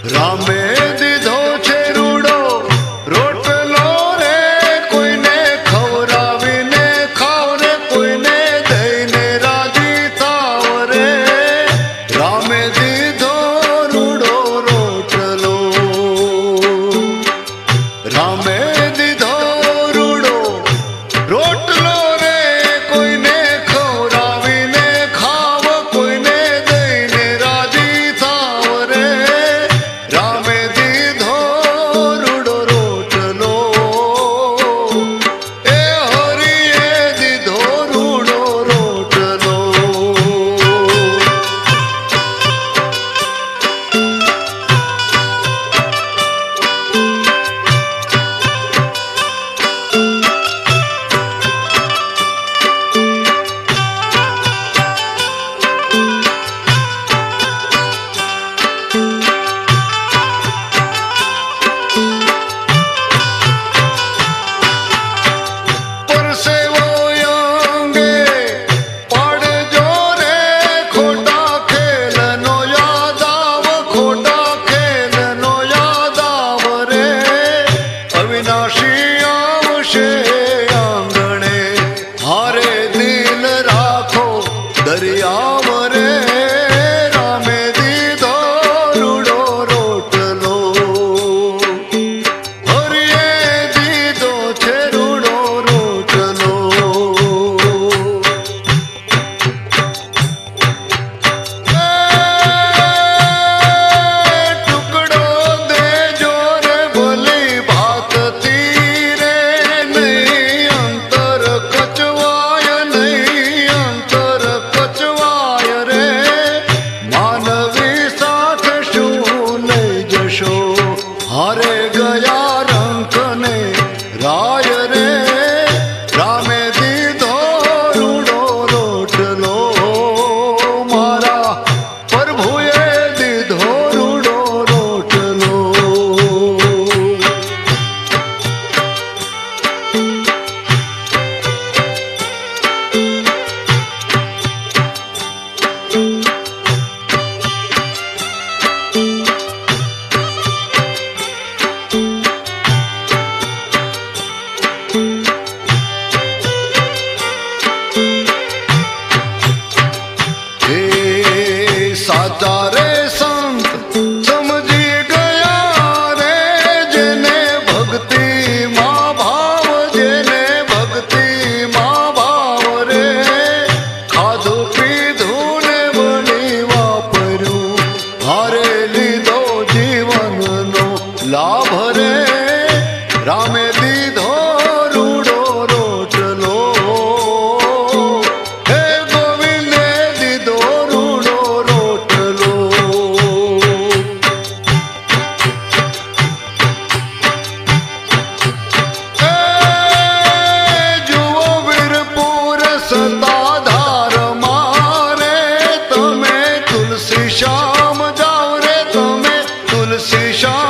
રામે દીધો છે રૂડો રોટલો રે, કોઈને ખવરાવીને ખાવ રે, કોઈને દઈને રાજી થાવ રે. રામે દીધો રૂડો રોટલો, રામે દીધો રૂડો રોટલો રે, કોઈને ખવરાવીને ખાવ, કોઈને દઈને રાજી થાવ રે. રામે દીધો રૂડો રોટલો, એ હરિએ દીધો રૂડો રોટલો. પરસેવો અંગે પાડજો રે, ખોટા ખેલનો યાદ આવ, ખોટા ખેલનો યાદ આવ રે. અવિનાશી આવશે આંગણે, હારે દિલ રાખો દરિયાવ રે. રામે દીધો રૂડો રોટલો, હરિએ દીધો છે રૂડો રોટલો. ટુકડો દેજો રે ભલી ભાતથી રે, નહીં અંતર કચવાય, નહીં અંતર કચવાય રે. માનવી સાથે શું લઈ જશો, હારે ગયા રંકને રાય રે. રામે દીધો રૂડો રોટલો, મારા પ્રભુએ દીધો રૂડો રોટલો. હે સાચા રે સંત સમજી ગયા રે, જેને ભક્તિમાં ભાવ, જેને ભક્તિમાં ભાવ રે. ખાધું પીધું ને બની વાપર્યું, હારે લીધો જીવનનો લાભ રે. રામે દીધો રૂડો રોટલો, હે ગોવિંદે દીધો રૂડો રોટલો. એ જુઓ વીરપુર સતાધાર મારે, તમે તુલસી શ્યામ જાવ રે, તમે તુલસી શ્યામ